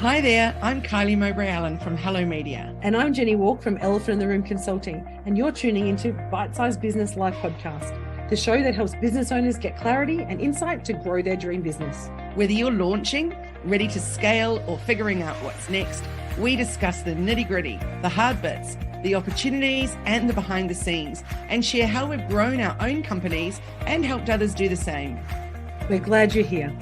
Hi there, I'm Kylie Mowbray-Allen from Hello Media. And I'm Jenny Walk from Elephant in the Room Consulting, and you're tuning into Bite Size Business Live Podcast, the show that helps business owners get clarity and insight to grow their dream business. Whether you're launching, ready to scale, or figuring out what's next, we discuss the nitty-gritty, the hard bits, the opportunities, and the behind the scenes, and share how we've grown our own companies and helped others do the same. We're glad you're here.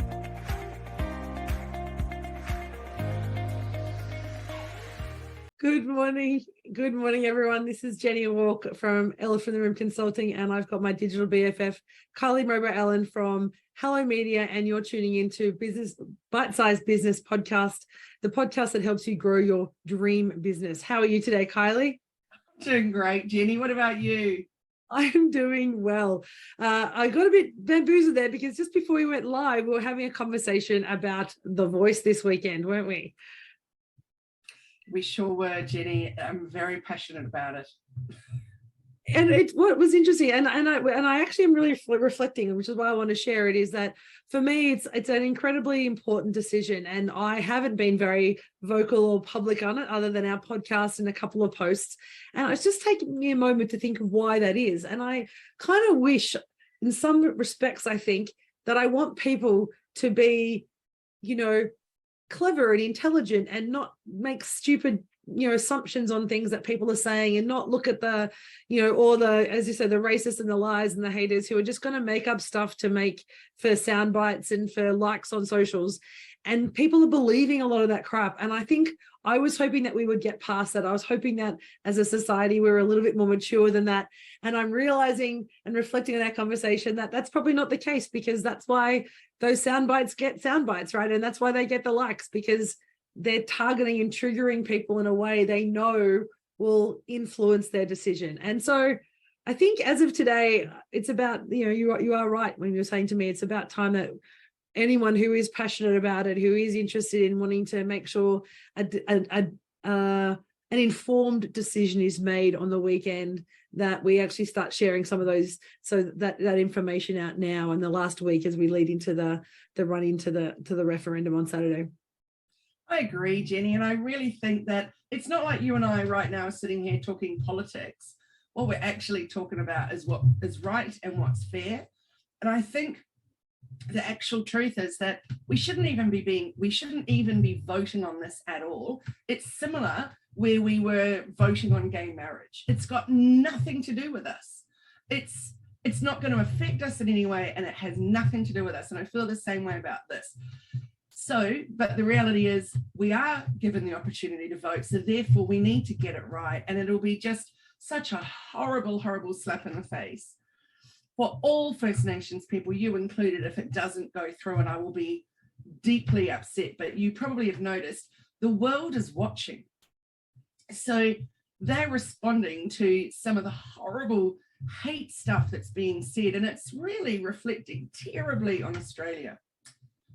Good morning. Good morning, everyone. This is Jenny Walk from Elephant in the Room Consulting, and I've got my digital BFF, Kylie Mowbray-Allen from Hello Media, and you're tuning into Bite Size Business Podcast, the podcast that helps you grow your dream business. How are you today, Kylie? Doing great, Jenny. What about you? I'm doing well. I got a bit bamboozled there because just before we went live, we were having a conversation about The Voice this weekend, weren't we? We sure were, Jenny. I'm very passionate about it. And it's what was interesting, and I actually am really reflecting, which is why I want to share it, is that for me it's an incredibly important decision, and I haven't been very vocal or public on it other than our podcast and a couple of posts, and it's just taken me a moment to think of why that is. And I kind of wish, in some respects, I think that I want people to be, clever and intelligent and not make stupid assumptions on things that people are saying, and not look at the or the, as you said, the racists and the lies and the haters who are just going to make up stuff to make for sound bites and for likes on socials. And people are believing a lot of that crap. And I think I was hoping that we would get past that. I was hoping that as a society, we were a little bit more mature than that. And I'm realizing and reflecting on that conversation that that's probably not the case, because that's why those sound bites get sound bites, right? And that's why they get the likes, because they're targeting and triggering people in a way they know will influence their decision. And so I think as of today, it's about, you are right when you're saying to me, it's about time that anyone who is passionate about it, who is interested in wanting to make sure an informed decision is made on the weekend, that we actually start sharing some of those, so that information out now in the last week as we lead into the run into the referendum on Saturday. I agree, Jenny, and I really think that it's not like you and I right now are sitting here talking politics. What we're actually talking about is what is right and what's fair. And I think the actual truth is that we shouldn't even be voting on this at all. It's similar where we were voting on gay marriage. It's got nothing to do with us. It's not going to affect us in any way, and it has nothing to do with us. And I feel the same way about this. So, but the reality is we are given the opportunity to vote. So therefore we need to get it right. And it'll be just such a horrible, horrible slap in the face for all First Nations people, you included, if it doesn't go through, and I will be deeply upset. But you probably have noticed the world is watching. So they're responding to some of the horrible hate stuff that's being said, and it's really reflecting terribly on Australia.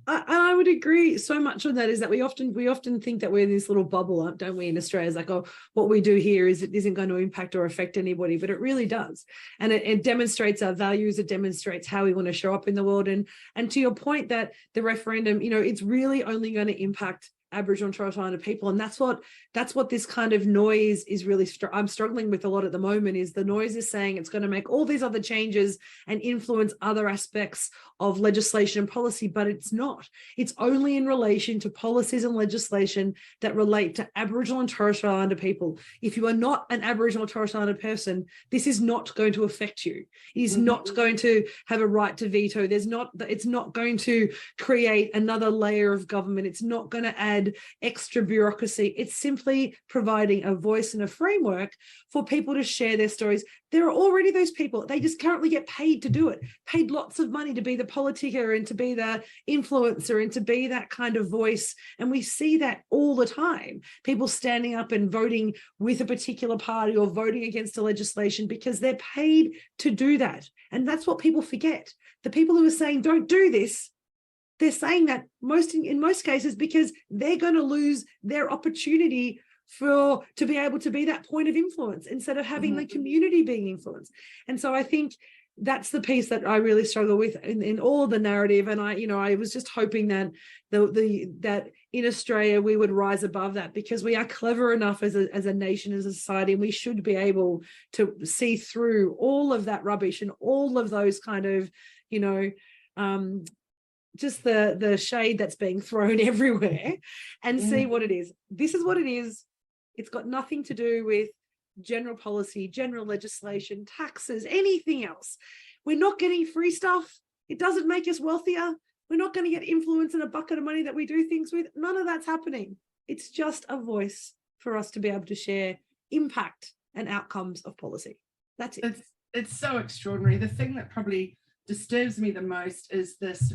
I would agree so much on that, is that we often think that we're in this little bubble, don't we, in Australia? It's like, oh, what we do here isn't going to impact or affect anybody, but it really does. And it demonstrates our values, it demonstrates how we want to show up in the world. And to your point that the referendum, it's really only going to impact Aboriginal and Torres Strait Islander people, and that's what this kind of noise is really I'm struggling with a lot at the moment, is the noise is saying it's going to make all these other changes and influence other aspects of legislation and policy, but it's not. It's only in relation to policies and legislation that relate to Aboriginal and Torres Strait Islander people. If you are not an Aboriginal or Torres Strait Islander person, this is not going to affect you. It is not going to have a right to veto. It's not going to create another layer of government. It's not going to add extra bureaucracy. It's simply providing a voice and a framework for people to share their stories. There are already those people. They just currently get paid to do it, paid lots of money to be the politiker and to be the influencer and to be that kind of voice. And we see that all the time. People standing up and voting with a particular party or voting against a legislation because they're paid to do that. And that's what people forget. The people who are saying, don't do this, they're saying that in most cases because they're going to lose their opportunity to be able to be that point of influence instead of having the community being influenced. And so I think that's the piece that I really struggle with in all of the narrative. And I was just hoping that that in Australia, we would rise above that, because we are clever enough as a nation, as a society, and we should be able to see through all of that rubbish and all of those kind of, just the shade that's being thrown everywhere, and see what it is. This is what it is. It's got nothing to do with general policy, general legislation, taxes, anything else. We're not getting free stuff. It doesn't make us wealthier. We're not going to get influence in a bucket of money that we do things with. None of that's happening. It's just a voice for us to be able to share impact and outcomes of policy. That's it. It's so extraordinary. The thing that probably disturbs me the most is this: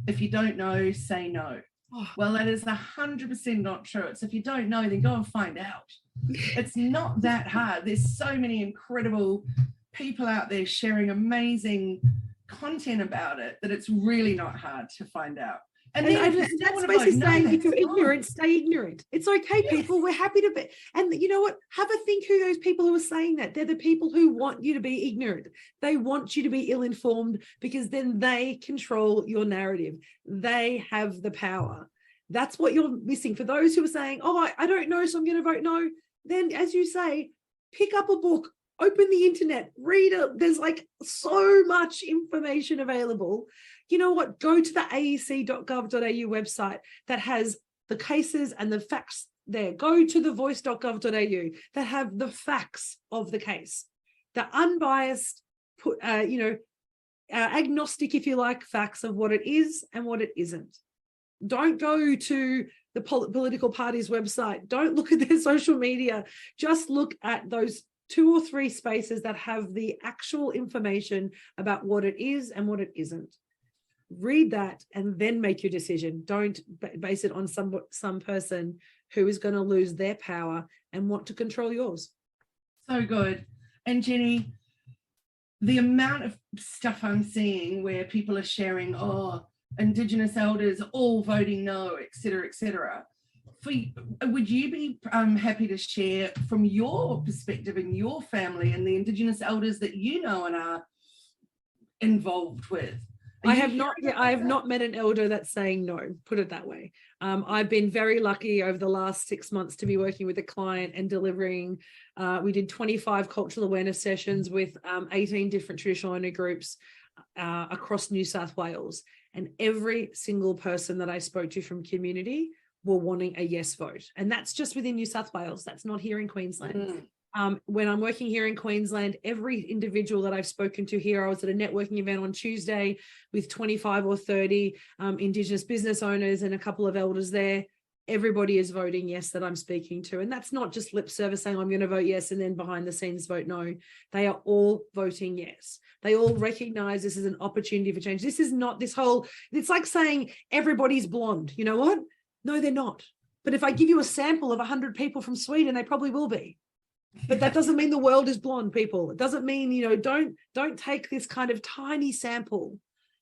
if you don't know, say no. Oh. Well, that is 100% not true. It's if you don't know, then go and find out. It's not that hard. There's so many incredible people out there sharing amazing content about it that it's really not hard to find out. And that's basically saying, if you're ignorant, stay ignorant. It's okay, people. We're happy to be. And you know what? Have a think who those people who are saying that. They're the people who want you to be ignorant. They want you to be ill-informed, because then they control your narrative. They have the power. That's what you're missing. For those who are saying, oh, I don't know, so I'm going to vote no. Then, as you say, pick up a book, open the internet, read it. There's like so much information available. You know what? Go to the aec.gov.au website that has the cases and the facts there. Go to the voice.gov.au that have the facts of the case, the unbiased, agnostic, if you like, facts of what it is and what it isn't. Don't go to the political party's website. Don't look at their social media. Just look at those 2 or 3 spaces that have the actual information about what it is and what it isn't. Read that and then make your decision. Don't base it on some person who is going to lose their power and want to control yours. So good. And Jenny, the amount of stuff I'm seeing where people are sharing, Indigenous elders all voting no, et cetera, would you be happy to share from your perspective in your family and the Indigenous elders that you know and are involved with? I have not met an elder that's saying no, put it that way. I've been very lucky over the last 6 months to be working with a client and delivering. We did 25 cultural awareness sessions with 18 different traditional owner groups across New South Wales. And every single person that I spoke to from community were wanting a yes vote. And that's just within New South Wales. That's not here in Queensland. When I'm working here in Queensland, every individual that I've spoken to here, I was at a networking event on Tuesday with 25 or 30 Indigenous business owners and a couple of elders there. Everybody is voting yes that I'm speaking to. And that's not just lip service saying I'm going to vote yes and then behind the scenes vote no. They are all voting yes. They all recognize this is an opportunity for change. This is not it's like saying everybody's blonde. You know what? No, they're not. But if I give you a sample of 100 people from Sweden, they probably will be. But that doesn't mean the world is blonde, people. It doesn't mean, don't take this kind of tiny sample.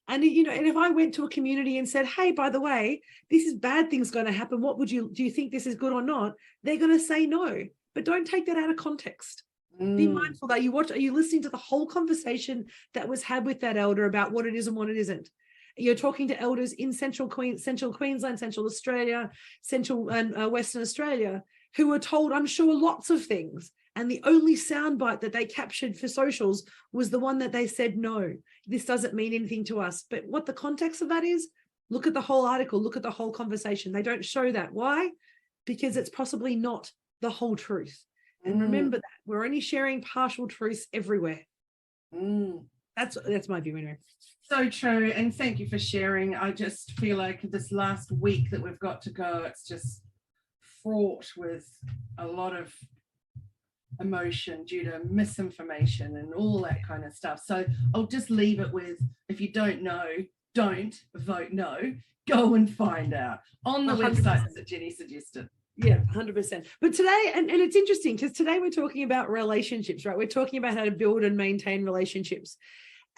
And, and if I went to a community and said, hey, by the way, this is bad things going to happen. Do you think this is good or not? They're going to say no, but don't take that out of context. Be mindful that are you listening to the whole conversation that was had with that elder about what it is and what it isn't? You're talking to elders in Central Queensland, Central Australia, Central and Western Australia, who were told, I'm sure, lots of things. And the only soundbite that they captured for socials was the one that they said, no, this doesn't mean anything to us. But what the context of that is, look at the whole article, look at the whole conversation. They don't show that. Why? Because it's possibly not the whole truth. And remember that we're only sharing partial truths everywhere. That's my view anyway. So true. And thank you for sharing. I just feel like this last week that we've got to go, it's just fraught with a lot of emotion due to misinformation and all that kind of stuff. So I'll just leave it with, if you don't know, don't vote no, go and find out on the 100%. Websites that Jenny suggested. Yeah, 100%. But today, and it's interesting because today we're talking about relationships, right? We're talking about how to build and maintain relationships.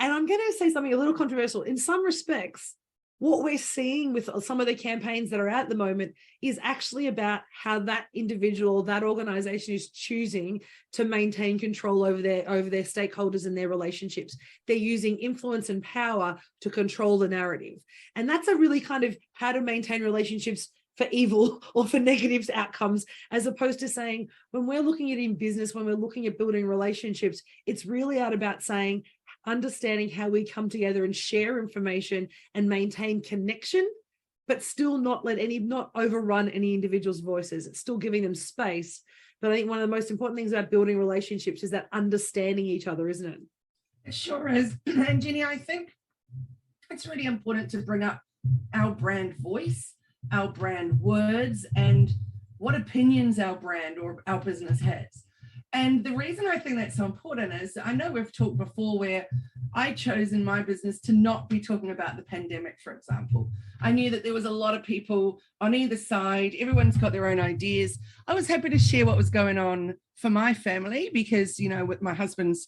And I'm going to say something a little controversial. In some respects, what we're seeing with some of the campaigns that are out at the moment is actually about how that individual, that organization is choosing to maintain control over their stakeholders and their relationships. They're using influence and power to control the narrative. And that's a really kind of how to maintain relationships for evil or for negative outcomes, as opposed to saying, when we're looking at in business, when we're looking at building relationships, it's really out about saying, understanding how we come together and share information and maintain connection, but still not overrun any individual's voices. It's still giving them space. But I think one of the most important things about building relationships is that understanding each other, isn't it? It sure is. And Jenny, I think it's really important to bring up our brand voice, our brand words, and what opinions our brand or our business has. And the reason I think that's so important is, I know we've talked before where I chose in my business to not be talking about the pandemic, for example. I knew that there was a lot of people on either side. Everyone's got their own ideas. I was happy to share what was going on for my family because, you know, with my husband's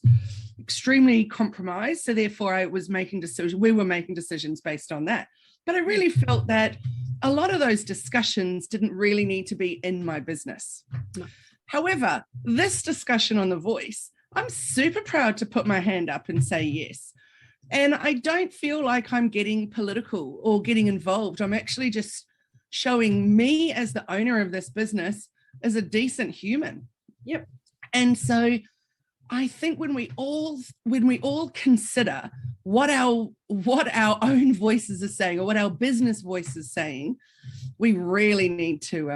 extremely compromised. So therefore we were making decisions based on that. But I really felt that a lot of those discussions didn't really need to be in my business. No. However, this discussion on The Voice, I'm super proud to put my hand up and say yes. And I don't feel like I'm getting political or getting involved. I'm actually just showing me as the owner of this business as a decent human. Yep. And so I think when we all consider what our own voices are saying or what our business voice is saying, we really need to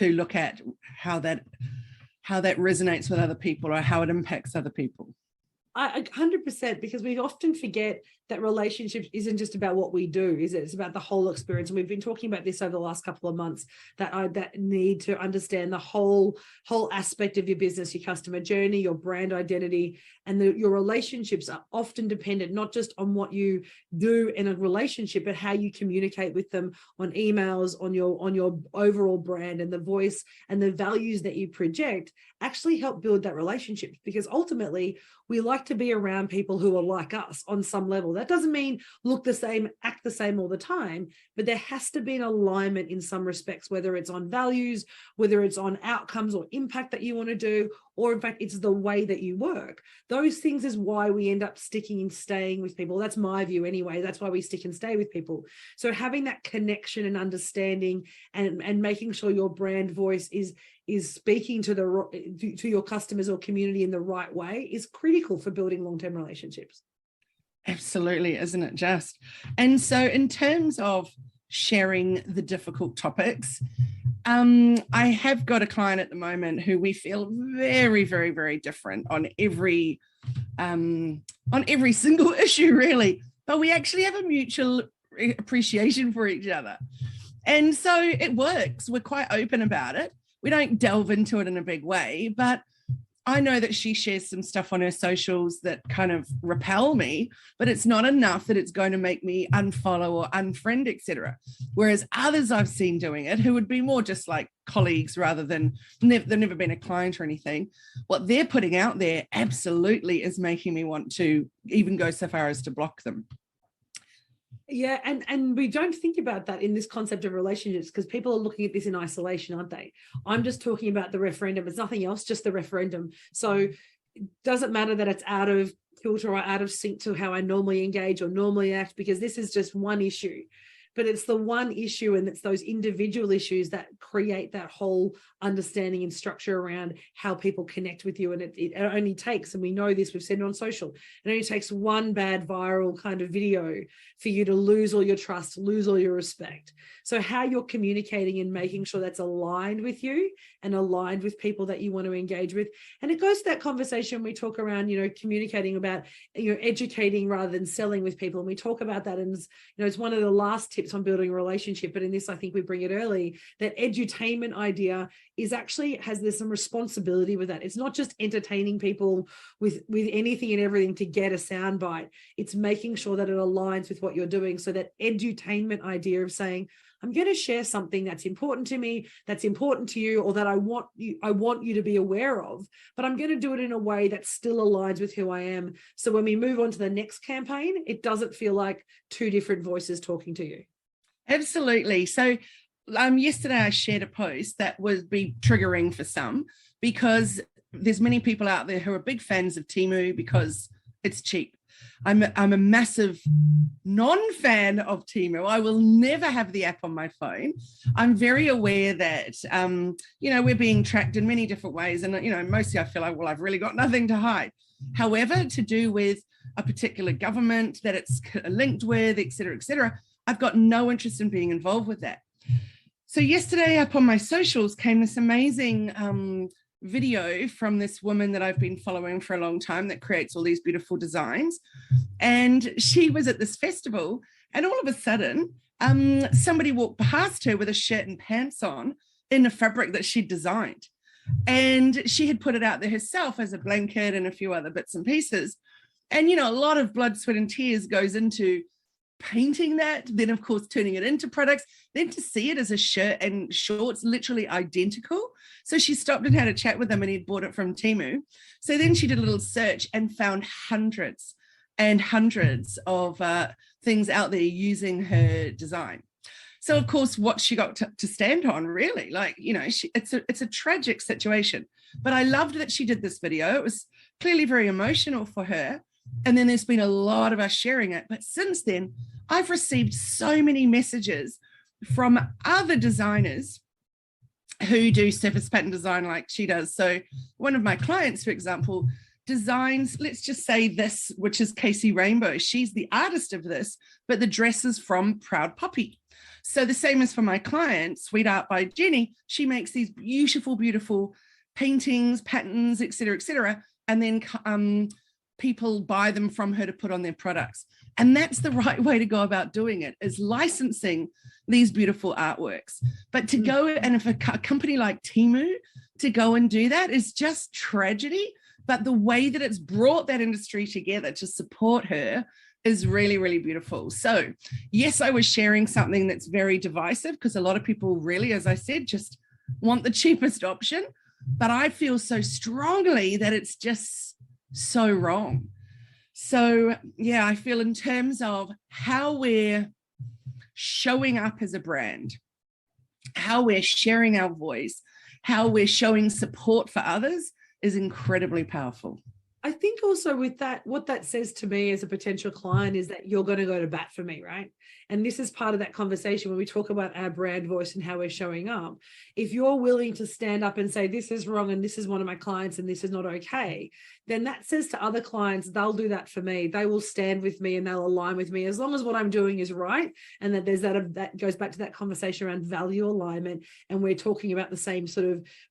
look at how that resonates with other people or how it impacts other people. 100%, because we often forget that relationships isn't just about what we do, is it? It's about the whole experience. And we've been talking about this over the last couple of months, that need to understand the whole aspect of your business, your customer journey, your brand identity, and your relationships are often dependent not just on what you do in a relationship, but how you communicate with them on emails, on your overall brand, and the voice and the values that you project actually help build that relationship. Because ultimately, we like to be around people who are like us on some level. That doesn't mean look the same, act the same all the time, but there has to be an alignment in some respects, whether it's on values, whether it's on outcomes or impact that you want to do, or in fact, it's the way that you work. Those things is why we end up sticking and staying with people. That's my view anyway. That's why we stick and stay with people. So having that connection and understanding and making sure your brand voice is speaking to your customers or community in the right way is critical for building long-term relationships. Absolutely, isn't it just? And so in terms of sharing the difficult topics, I have got a client at the moment who we feel very, very, very different on every single issue, really. But we actually have a mutual appreciation for each other. And so it works. We're quite open about it. We don't delve into it in a big way, but I know that she shares some stuff on her socials that kind of repel me, but it's not enough that it's going to make me unfollow or unfriend, etc. Whereas others I've seen doing it who would be more just like colleagues rather than they've never been a client or anything, what they're putting out there absolutely is making me want to even go so far as to block them. Yeah, and we don't think about that in this concept of relationships because people are looking at this in isolation, aren't they? I'm just talking about the referendum. It's nothing else, just the referendum. So it doesn't matter that it's out of kilter or out of sync to how I normally engage or normally act, because this is just one issue. But it's the one issue, and it's those individual issues that create that whole understanding and structure around how people connect with you. And it only takes, and we know this, we've said it on social, it only takes one bad viral kind of video for you to lose all your trust, lose all your respect. So how you're communicating and making sure that's aligned with you and aligned with people that you want to engage with. And it goes to that conversation we talk around, communicating about, educating rather than selling with people. And we talk about that, and it's one of the last tips on building a relationship, but in this I think we bring it early, that edutainment idea is actually there's some responsibility with that. It's not just entertaining people with anything and everything to get a soundbite. It's making sure that it aligns with what you're doing. So that edutainment idea of saying, I'm going to share something that's important to me, that's important to you, or that I want you to be aware of, but I'm going to do it in a way that still aligns with who I am. So when we move on to the next campaign, it doesn't feel like two different voices talking to you. Absolutely. So yesterday I shared a post that would be triggering for some, because there's many people out there who are big fans of Temu because it's cheap. I'm a massive non-fan of Temu. I will never have the app on my phone. I'm very aware that, we're being tracked in many different ways. And, mostly I feel like, well, I've really got nothing to hide. However, to do with a particular government that it's linked with, et cetera, I've got no interest in being involved with that. So yesterday up on my socials came this amazing video from this woman that I've been following for a long time that creates all these beautiful designs. And she was at this festival, and all of a sudden, somebody walked past her with a shirt and pants on in a fabric that she'd designed. And she had put it out there herself as a blanket and a few other bits and pieces. And, a lot of blood, sweat, and tears goes into painting that, then of course turning it into products, then to see it as a shirt and shorts literally identical. So she stopped and had a chat with him, and he'd bought it from Temu. So then she did a little search and found hundreds and hundreds of things out there using her design. So of course, what she got to stand on, really, it's a tragic situation. But I loved that she did this video. It was clearly very emotional for her. And then there's been a lot of us sharing it. But since then, I've received so many messages from other designers who do surface pattern design like she does. So one of my clients, for example, designs, let's just say this, which is Casey Rainbow. She's the artist of this, but the dress is from Proud Poppy. So the same as for my client, Sweet Art by Jenny, she makes these beautiful, beautiful paintings, patterns, et cetera, and then people buy them from her to put on their products. And that's the right way to go about doing it, is licensing these beautiful artworks. But to go, and if a company like Temu to go and do that is just tragedy. But the way that it's brought that industry together to support her is really, really beautiful. So yes, I was sharing something that's very divisive, because a lot of people really, as I said, just want the cheapest option. But I feel so strongly that it's just so wrong. So yeah, I feel in terms of how we're showing up as a brand, how we're sharing our voice, how we're showing support for others is incredibly powerful. I think also with that, what that says to me as a potential client is that you're going to go to bat for me, right? And this is part of that conversation when we talk about our brand voice and how we're showing up. If you're willing to stand up and say, this is wrong and this is one of my clients and this is not okay, then that says to other clients, they'll do that for me. They will stand with me and they'll align with me as long as what I'm doing is right. And that there's that goes back to that conversation around value alignment. And we're talking about the same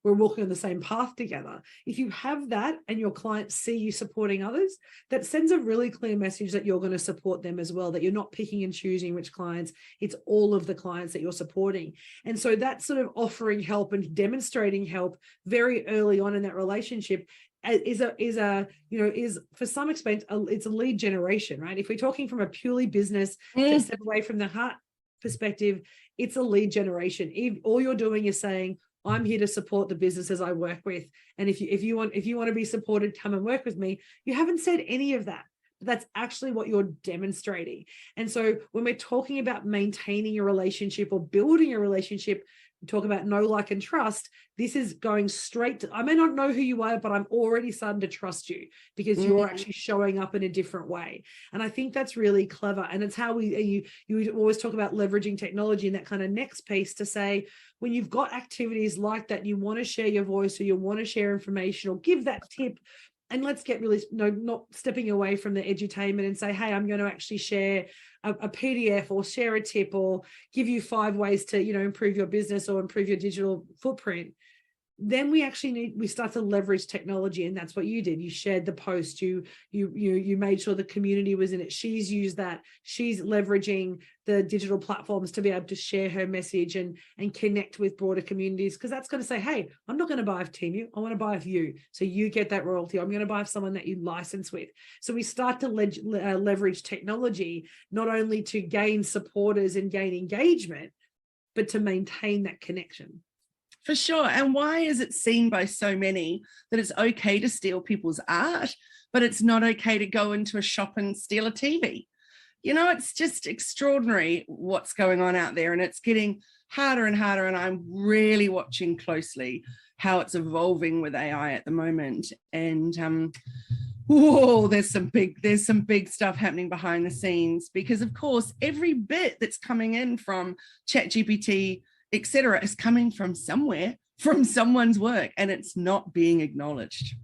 we're walking on the same path together. If you have that and your clients see you supporting others, that sends a really clear message that you're going to support them as well, that you're not picking and choosing which clients, it's all of the clients that you're supporting. And so that sort of offering help and demonstrating help very early on in that relationship is for some extent, it's a lead generation, right? If we're talking from a purely business to step away from the heart perspective, it's a lead generation. All you're doing is saying, I'm here to support the businesses I work with. And if you want to be supported, come and work with me. You haven't said any of that. But that's actually what you're demonstrating. And so when we're talking about maintaining a relationship or building a relationship, we talk about know, like, and trust. This is going straight to, I may not know who you are, but I'm already starting to trust you because you're actually showing up in a different way. And I think that's really clever. And it's how you always talk about leveraging technology and that kind of next piece to say, when you've got activities like that, you want to share your voice or you want to share information or give that tip. And let's get really, not stepping away from the edutainment and say, hey, I'm going to actually share a PDF or share a tip or give you 5 ways to, improve your business or improve your digital footprint. Then we start to leverage technology, and that's what you did. You shared the post, you made sure the community was in it. She's used that. She's leveraging the digital platforms to be able to share her message and connect with broader communities, because that's going to say, hey, I'm not going to buy off Temu, I want to buy off you. So you get that royalty. I'm going to buy off someone that you license with. So we start to leverage technology, not only to gain supporters and gain engagement, but to maintain that connection. For sure. And why is it seen by so many that it's okay to steal people's art, but it's not okay to go into a shop and steal a TV? It's just extraordinary what's going on out there, and it's getting harder and harder. And I'm really watching closely how it's evolving with AI at the moment. And Whoa, there's some big stuff happening behind the scenes, because of course every bit that's coming in from ChatGPT, etc., is coming from somewhere, from someone's work, and it's not being acknowledged.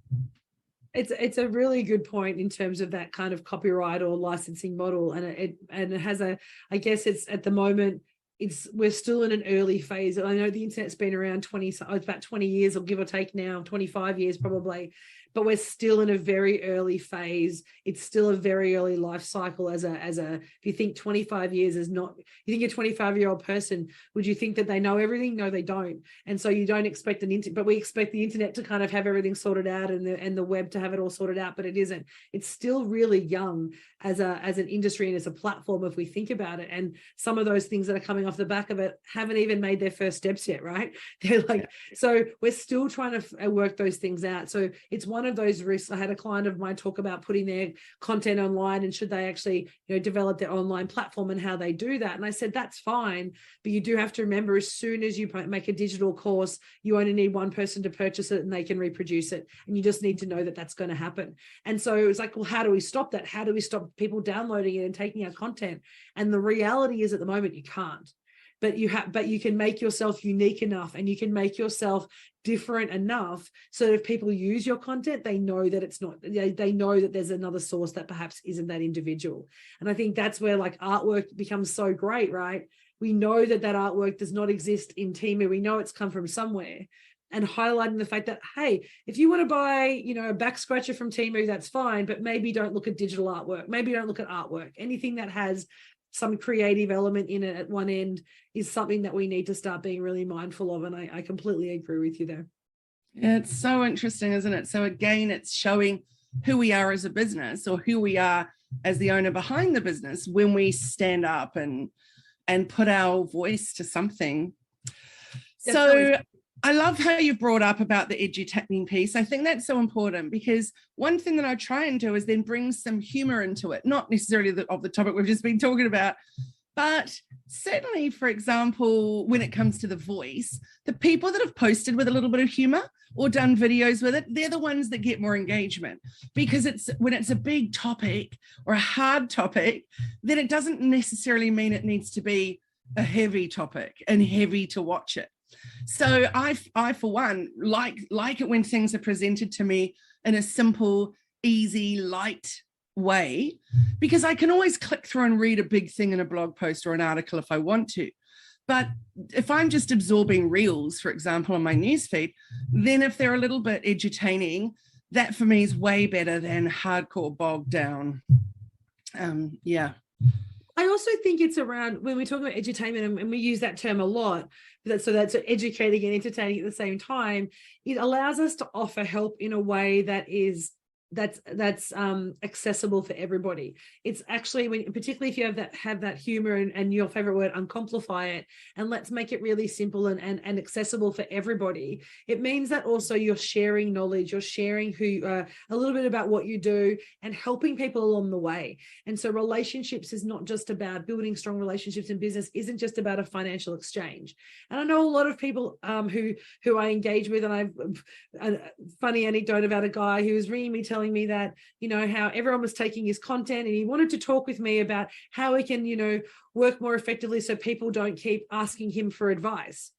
It's a really good point in terms of that kind of copyright or licensing model, and it has I guess it's at the moment we're still in an early phase. I know the internet's been around about 20 years, or give or take now, 25 years probably, but we're still in a very early phase. It's still a very early life cycle if you think 25 years is not, you think a 25-year-old person, would you think that they know everything? No, they don't. And so you don't expect but we expect the internet to kind of have everything sorted out, and the web to have it all sorted out, but it isn't. It's still really young as an industry and as a platform, if we think about it. And some of those things that are coming off the back of it haven't even made their first steps yet, right? They're like, so we're still trying to work those things out. So it's one of those risks. I had a client of mine talk about putting their content online, and should they actually, develop their online platform and how they do that. And I said, that's fine, but you do have to remember, as soon as you make a digital course, you only need one person to purchase it and they can reproduce it. And you just need to know that that's going to happen. And so it was like, well, how do we stop that? How do we stop people downloading it and taking our content? And the reality is, at the moment, you can't. But you can make yourself unique enough, and you can make yourself different enough so that if people use your content, they know that it's not, they know that there's another source that perhaps isn't that individual. And I think that's where like artwork becomes so great, right? We know that artwork does not exist in Temu. We know it's come from somewhere. And highlighting the fact that, hey, if you want to buy, a back scratcher from Temu, that's fine, but maybe don't look at digital artwork. Maybe don't look at artwork. Anything that has some creative element in it at one end is something that we need to start being really mindful of. And I completely agree with you there. Yeah, it's so interesting, isn't it? So again, it's showing who we are as a business, or who we are as the owner behind the business, when we stand up and put our voice to something. Definitely. So I love how you brought up about the edutaining piece. I think that's so important, because one thing that I try and do is then bring some humor into it, not necessarily of the topic we've just been talking about, but certainly, for example, when it comes to the voice, the people that have posted with a little bit of humor or done videos with it, they're the ones that get more engagement, because when it's a big topic or a hard topic, then it doesn't necessarily mean it needs to be a heavy topic and heavy to watch it. So I for one, like it when things are presented to me in a simple, easy, light way, because I can always click through and read a big thing in a blog post or an article if I want to. But if I'm just absorbing reels, for example, on my newsfeed, then if they're a little bit edutaining, that for me is way better than hardcore bogged down. Yeah. I also think it's around, when we talk about edutainment, and we use that term a lot, so that's educating and entertaining at the same time, it allows us to offer help in a way that's accessible for everybody. It's actually, particularly if you have that humor and your favorite word, uncomplify it, and let's make it really simple and accessible for everybody. It means that also you're sharing knowledge, you're sharing a little bit about what you do, and helping people along the way. And so relationships is not just about building strong relationships in business, isn't just about a financial exchange. And I know a lot of people who I engage with, and I've a funny anecdote about a guy who was ringing me telling me that, how everyone was taking his content, and he wanted to talk with me about how he can, work more effectively so people don't keep asking him for advice.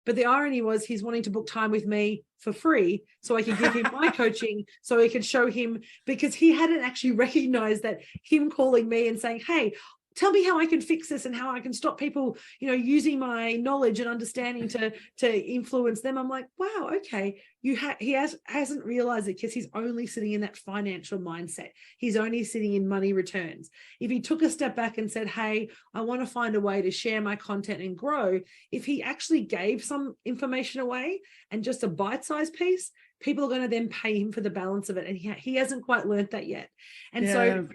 But the irony was, he's wanting to book time with me for free so I could give him my coaching, so he could show him, because he hadn't actually recognized that him calling me and saying, hey, tell me how I can fix this and how I can stop people, using my knowledge and understanding to influence them. I'm like, wow, okay. He hasn't realized it, because he's only sitting in that financial mindset. He's only sitting in money returns. If he took a step back and said, hey, I want to find a way to share my content and grow, if he actually gave some information away and just a bite-sized piece, people are going to then pay him for the balance of it. And he hasn't quite learned that yet. And so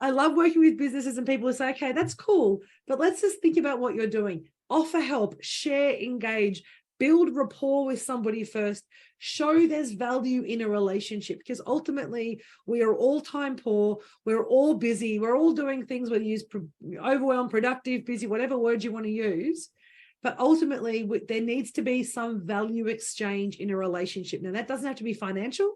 I love working with businesses and people who say, okay, that's cool, but let's just think about what you're doing. Offer help, share, engage, build rapport with somebody first, show there's value in a relationship, because ultimately we are all time poor, we're all busy, we're all doing things, whether you use overwhelmed, productive, busy, whatever word you want to use. But ultimately there needs to be some value exchange in a relationship. Now, that doesn't have to be financial.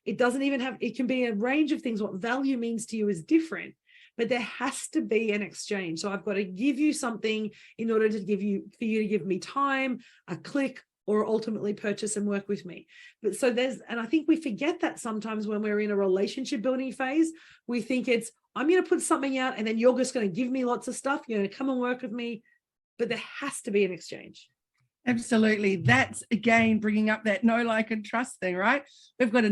It doesn't even have, it can be a range of things. What value means to you is different, but there has to be an exchange. So I've got to give you something in order to for you to give me time, a click, or ultimately purchase and work with me. But so and I think we forget that sometimes when we're in a relationship building phase. We think it's, I'm going to put something out and then you're just going to give me lots of stuff. You're going to come and work with me, but there has to be an exchange. Absolutely. That's again bringing up that know, like, and trust thing, right? We've got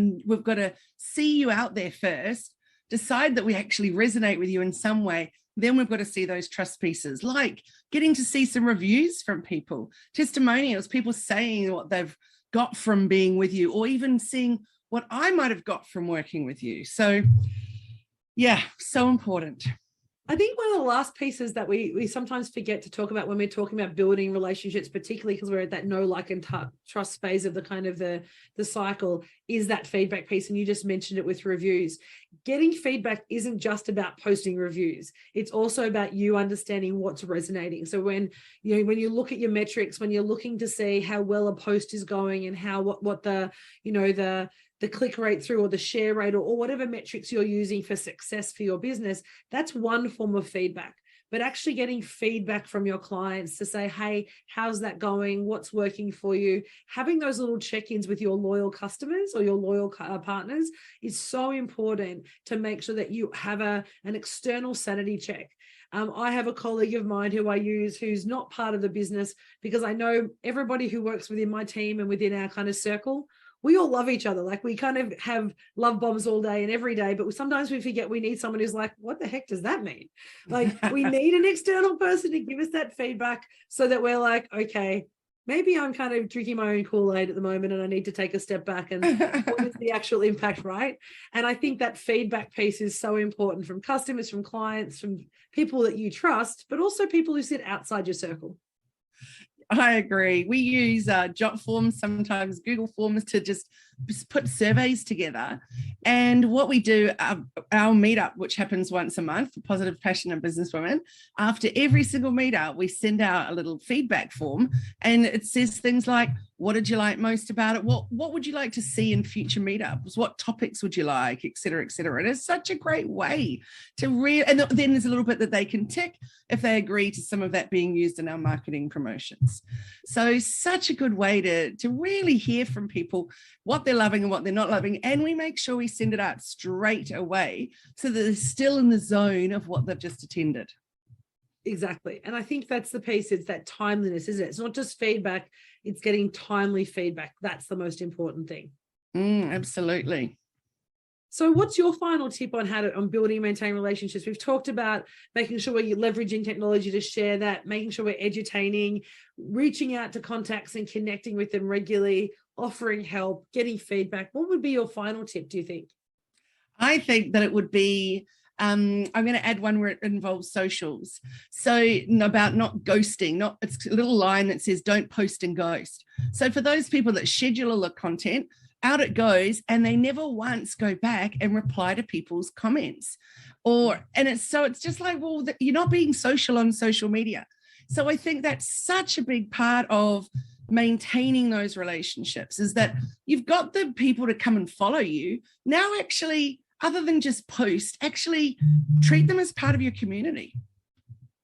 to see you out there first, decide that we actually resonate with you in some way. Then we've got to see those trust pieces, like getting to see some reviews from people, testimonials, people saying what they've got from being with you, or even seeing what I might have got from working with you. So yeah, so important. I think one of the last pieces that we sometimes forget to talk about when we're talking about building relationships, particularly because we're at that know, like, and trust phase of the kind of the cycle, is that feedback piece. And you just mentioned it with reviews. Getting feedback isn't just about posting reviews. It's also about you understanding what's resonating. So when you look at your metrics, when you're looking to see how well a post is going and how what the click rate through, or the share rate, or whatever metrics you're using for success for your business, that's one form of feedback. But actually getting feedback from your clients to say, hey, how's that going? What's working for you? Having those little check-ins with your loyal customers or your loyal partners is so important to make sure that you have an external sanity check. I have a colleague of mine who I use who's not part of the business, because I know everybody who works within my team and within our kind of circle, we all love each other. Like, we kind of have love bombs all day and every day, but sometimes we forget we need someone who's like, what the heck does that mean? Like, we need an external person to give us that feedback so that we're like, okay, maybe I'm kind of drinking my own Kool-Aid at the moment and I need to take a step back and what is the actual impact, right? And I think that feedback piece is so important, from customers, from clients, from people that you trust, but also people who sit outside your circle. I agree. We use Jot forms, sometimes Google forms, to just put surveys together. And what we do, our meetup, which happens once a month for Positive, Passionate Businesswomen, after every single meetup, we send out a little feedback form, and it says things like, what did you like most about it? What would you like to see in future meetups? What topics would you like, et cetera, et cetera. And it's such a great way to and then there's a little bit that they can tick if they agree to some of that being used in our marketing promotions. So such a good way to really hear from people what they're loving and what they're not loving. And we make sure we send it out straight away so that they're still in the zone of what they've just attended. Exactly. And I think that's the piece. It's that timeliness, isn't it? It's not just feedback, it's getting timely feedback. That's the most important thing. Absolutely. So what's your final tip on building and maintaining relationships? We've talked about making sure we're leveraging technology to share that, making sure we're edutaining, reaching out to contacts and connecting with them regularly, offering help, getting feedback. What would be your final tip, do you think? I think that it would be, I'm going to add one where it involves socials. So about not ghosting, it's a little line that says, don't post and ghost. So for those people that schedule all the content, out it goes, and they never once go back and reply to people's comments. And it's just like, well, you're not being social on social media. So I think that's such a big part of maintaining those relationships, is that you've got the people to come and follow you. Now, actually, other than just post, actually treat them as part of your community.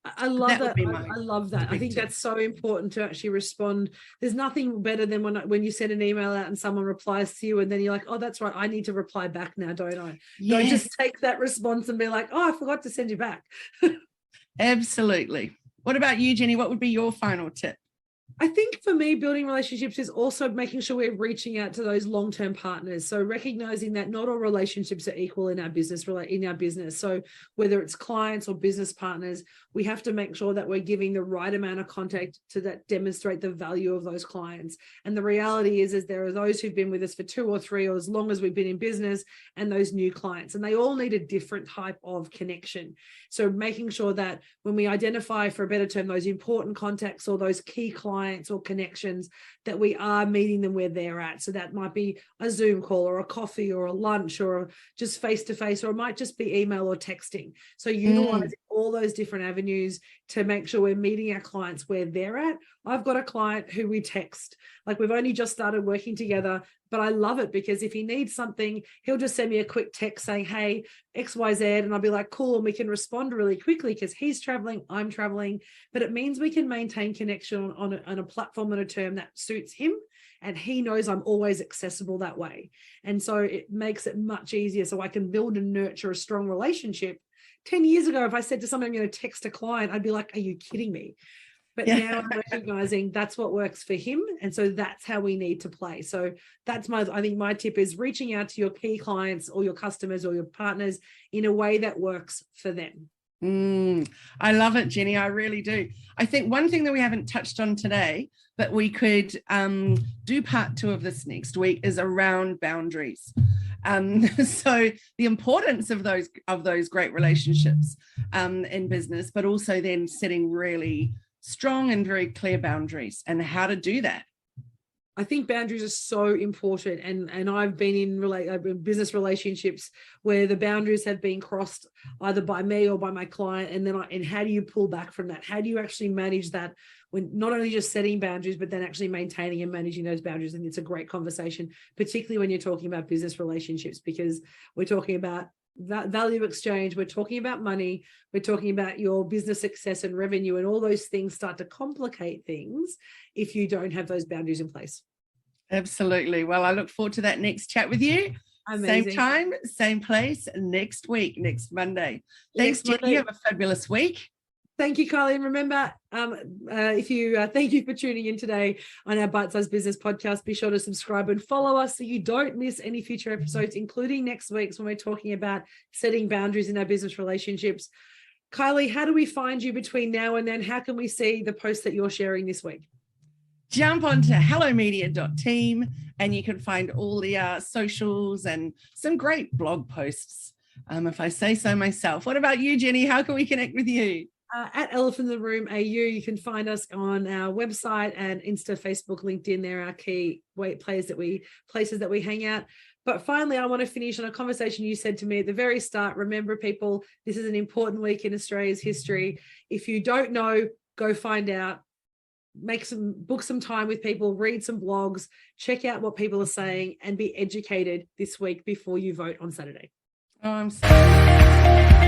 I love that. I love that. I think that's so important to actually respond. There's nothing better than when you send an email out and someone replies to you, and then you're like, oh, that's right, I need to reply back now, don't I? Yes. Don't just take that response and be like, oh, I forgot to send you back. Absolutely. What about you, Jenny? What would be your final tip? I think for me, building relationships is also making sure we're reaching out to those long-term partners. So recognizing that not all relationships are equal in our business. So whether it's clients or business partners, we have to make sure that we're giving the right amount of contact to that demonstrate the value of those clients. And the reality is there are those who've been with us for 2 or 3 or as long as we've been in business, and those new clients, and they all need a different type of connection. So making sure that when we identify, for a better term, those important contacts or those key clients clients or connections that we are meeting them where they're at. So that might be a Zoom call or a coffee or a lunch or just face-to-face, or it might just be email or texting. So utilizing all those different avenues to make sure we're meeting our clients where they're at. I've got a client who we text, like we've only just started working together, but I love it because if he needs something, he'll just send me a quick text saying, hey, XYZ, and I'll be like, cool, and we can respond really quickly because he's traveling, I'm traveling, but it means we can maintain connection on a platform and a term that suits him, and he knows I'm always accessible that way. And so it makes it much easier so I can build and nurture a strong relationship. 10 years ago, if I said to someone, I'm going to text a client, I'd be like, are you kidding me? But now I'm recognizing that's what works for him. And so that's how we need to play. So that's I think my tip is reaching out to your key clients or your customers or your partners in a way that works for them. I love it, Jenny. I really do. I think one thing that we haven't touched on today, but we could do part 2 of this next week, is around boundaries. So the importance of those great relationships in business, but also then setting really strong and very clear boundaries and how to do that. I think boundaries are so important, and I've been in business relationships where the boundaries have been crossed either by me or by my client, and how do you pull back from that? How do you actually manage that when not only just setting boundaries, but then actually maintaining and managing those boundaries? And it's a great conversation, particularly when you're talking about business relationships, because we're talking about value exchange, we're talking about money, we're talking about your business success and revenue, and all those things start to complicate things if you don't have those boundaries in place. Absolutely. Well, I look forward to that next chat with you. Amazing. Same time, same place, next week, next Monday. Thanks, Jenny. You have a fabulous week. Thank you, Kylie. And remember, thank you for tuning in today on our Bite Size Business podcast. Be sure to subscribe and follow us so you don't miss any future episodes, including next week's when we're talking about setting boundaries in our business relationships. Kylie, how do we find you between now and then? How can we see the posts that you're sharing this week? Jump onto hellomedia.team and you can find all the socials and some great blog posts, if I say so myself. What about you, Jenny? How can we connect with you? At Elephant in the Room AU, you can find us on our website and Insta, Facebook, LinkedIn. They're our key places that we hang out. But finally, I want to finish on a conversation you said to me at the very start. Remember, people, this is an important week in Australia's history. If you don't know, go find out. Book some time with people, read some blogs, check out what people are saying, and be educated this week before you vote on Saturday. Oh, I'm sorry.